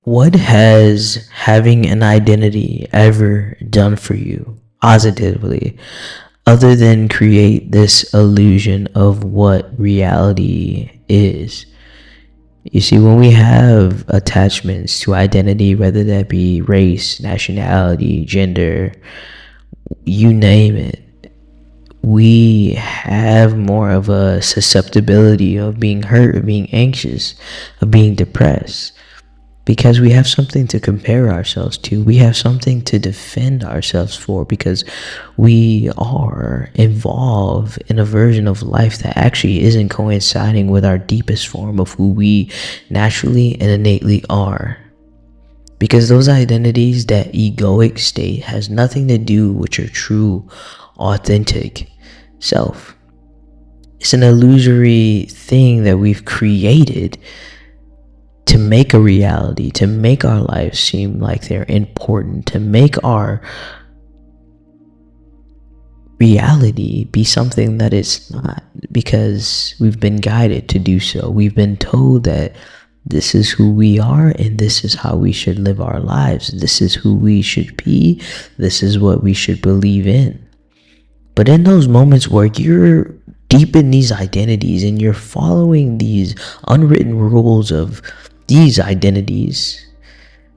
What has having an identity ever done for you positively, other than create this illusion of what reality is? You see, when we have attachments to identity, whether that be race, nationality, gender, you name it, we have more of a susceptibility of being hurt, of being anxious, of being depressed. Because we have something to compare ourselves to. We have something to defend ourselves for, because we are involved in a version of life that actually isn't coinciding with our deepest form of who we naturally and innately are. Because those identities, that egoic state, has nothing to do with your true, authentic self. It's an illusory thing that we've created to make a reality, to make our lives seem like they're important, to make our reality be something that it's not, because we've been guided to do so. We've been told that this is who we are and this is how we should live our lives. This is who we should be. This is what we should believe in. But in those moments where you're deep in these identities and you're following these unwritten rules of these identities,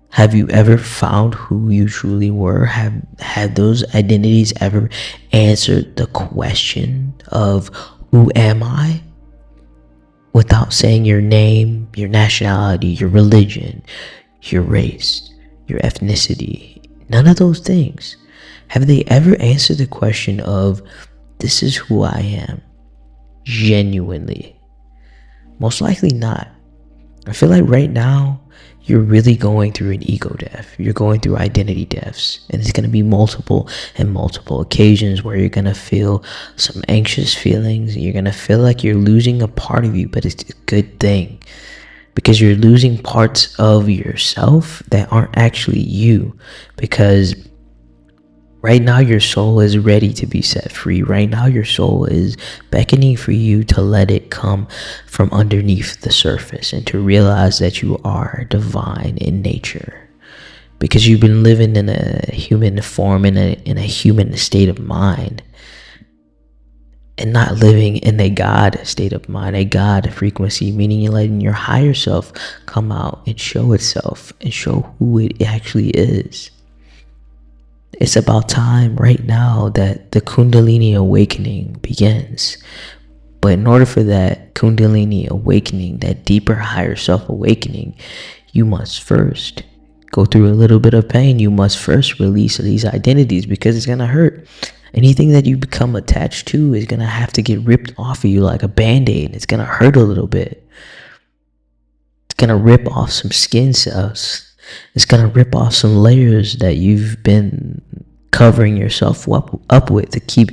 have you ever found who you truly were? Have those identities ever answered the question of who am I? Without saying your name, your nationality, your religion, your race, your ethnicity, none of those things. Have they ever answered the question of, this is who I am, genuinely? Most likely not. I feel like right now, you're really going through an ego death. You're going through identity deaths. And it's going to be multiple and multiple occasions where you're going to feel some anxious feelings. You're going to feel like you're losing a part of you, but it's a good thing. Because you're losing parts of yourself that aren't actually you. Because right now, your soul is ready to be set free. Right now, your soul is beckoning for you to let it come from underneath the surface and to realize that you are divine in nature. Because you've been living in a human form, in a human state of mind, and not living in a God state of mind, a God frequency, meaning you're letting your higher self come out and show itself and show who it actually is. It's about time right now that the Kundalini awakening begins. But in order for that Kundalini awakening, that deeper higher self awakening, you must first go through a little bit of pain. You must first release these identities, because it's going to hurt. Anything that you become attached to is going to have to get ripped off of you like a band-aid. It's going to hurt a little bit. It's going to rip off some skin cells. It's going to rip off some layers that you've been covering yourself up with to keep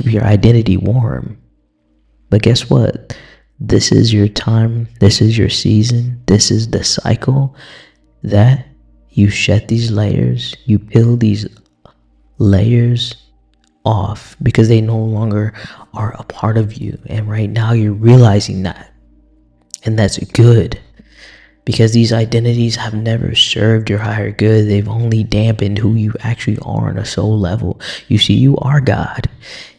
your identity warm. But guess what? This is your time. This is your season. This is the cycle that you shed these layers. You peel these layers off because they no longer are a part of you. And right now you're realizing that. And that's good. Because these identities have never served your higher good. They've only dampened who you actually are on a soul level. You see, you are God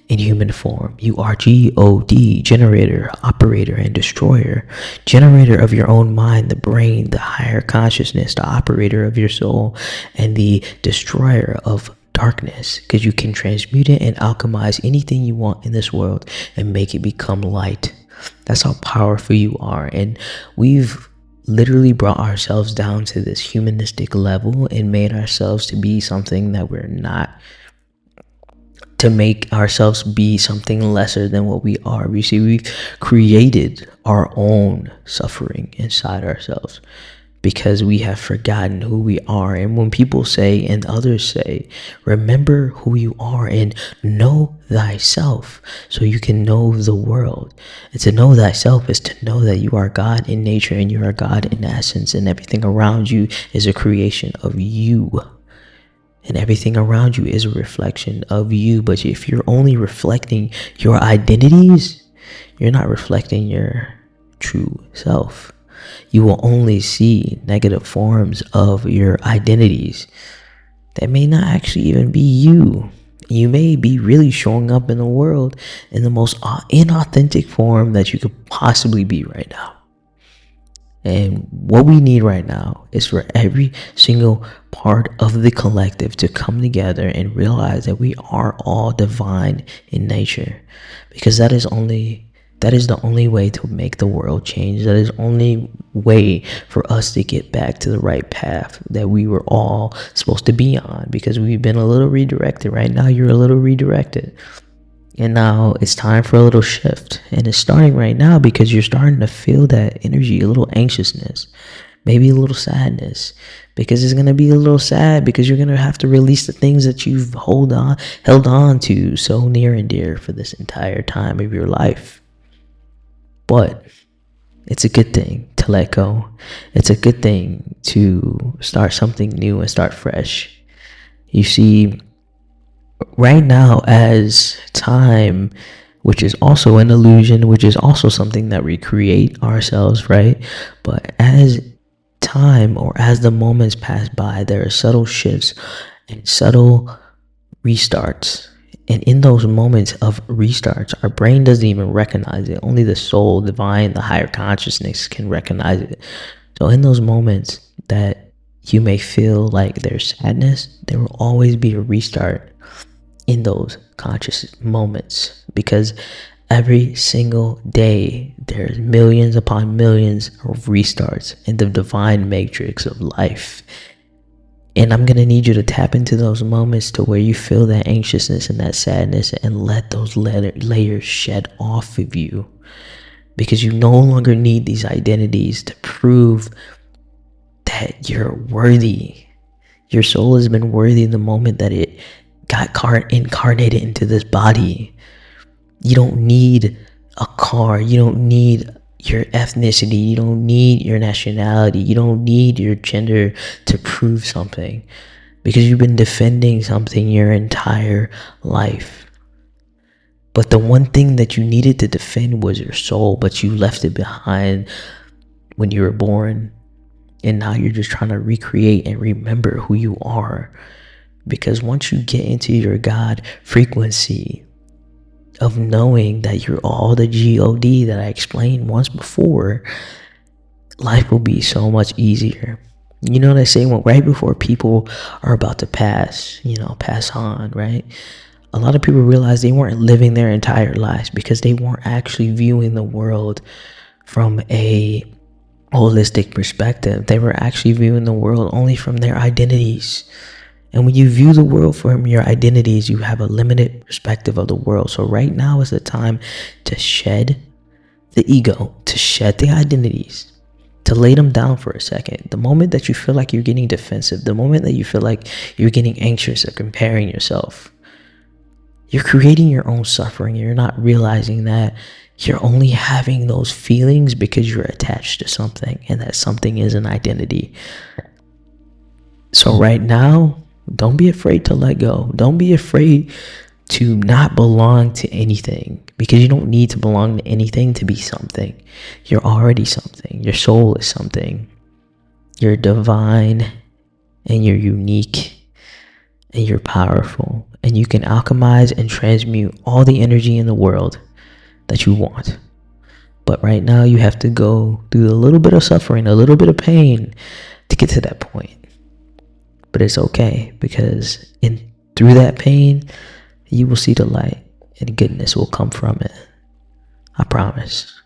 in human form. You are God, generator, operator, and destroyer. Generator of your own mind, the brain, the higher consciousness, the operator of your soul, and the destroyer of darkness. Because you can transmute it and alchemize anything you want in this world and make it become light. That's how powerful you are. And we've literally brought ourselves down to this humanistic level and made ourselves to be something that we're not, to make ourselves be something lesser than what we are. You see, we've created our own suffering inside ourselves because we have forgotten who we are. And when people say, and others say, remember who you are and know thyself so you can know the world. And to know thyself is to know that you are God in nature and you are God in essence, and everything around you is a creation of you. And everything around you is a reflection of you. But if you're only reflecting your identities, you're not reflecting your true self. You will only see negative forms of your identities that may not actually even be you. You may be really showing up in the world in the most inauthentic form that you could possibly be right now. And what we need right now is for every single part of the collective to come together and realize that we are all divine in nature, because that is the only way to make the world change. That is the only way for us to get back to the right path that we were all supposed to be on, because we've been a little redirected. Right now, you're a little redirected. And now it's time for a little shift. And it's starting right now because you're starting to feel that energy, a little anxiousness, maybe a little sadness, because it's going to be a little sad because you're going to have to release the things that you've held on to so near and dear for this entire time of your life. But it's a good thing to let go. It's a good thing to start something new and start fresh. You see, right now, as time, which is also an illusion, which is also something that we create ourselves, right? But as time, or as the moments pass by, there are subtle shifts and subtle restarts. And in those moments of restarts, our brain doesn't even recognize it. Only the soul, divine, the higher consciousness can recognize it. So in those moments that you may feel like there's sadness, there will always be a restart in those conscious moments, because every single day there's millions upon millions of restarts in the divine matrix of life. And I'm going to need you to tap into those moments to where you feel that anxiousness and that sadness, and let those layers shed off of you, because you no longer need these identities to prove that you're worthy. Your soul has been worthy in the moment that it got incarnated into this body. You don't need a car. You don't need your ethnicity. You don't need your nationality. You don't need your gender to prove something, because you've been defending something your entire life. But the one thing that you needed to defend was your soul, but you left it behind when you were born. And now you're just trying to recreate and remember who you are. Because once you get into your God frequency of knowing that you're all the God that I explained once before, life will be so much easier. You know what I say? When right before people are about to pass on, right? A lot of people realize they weren't living their entire lives because they weren't actually viewing the world from a holistic perspective. They were actually viewing the world only from their identities. And when you view the world from your identities, you have a limited perspective of the world. So right now is the time to shed the ego, to shed the identities, to lay them down for a second. The moment that you feel like you're getting defensive, the moment that you feel like you're getting anxious or comparing yourself, you're creating your own suffering. You're not realizing that you're only having those feelings because you're attached to something, and that something is an identity. So right now, don't be afraid to let go. Don't be afraid to not belong to anything, because you don't need to belong to anything to be something. You're already something. Your soul is something. You're divine, and you're unique, and you're powerful, and you can alchemize and transmute all the energy in the world that you want. But right now you have to go through a little bit of suffering, a little bit of pain to get to that point. But it's okay, because through that pain, you will see the light, and goodness will come from it. I promise.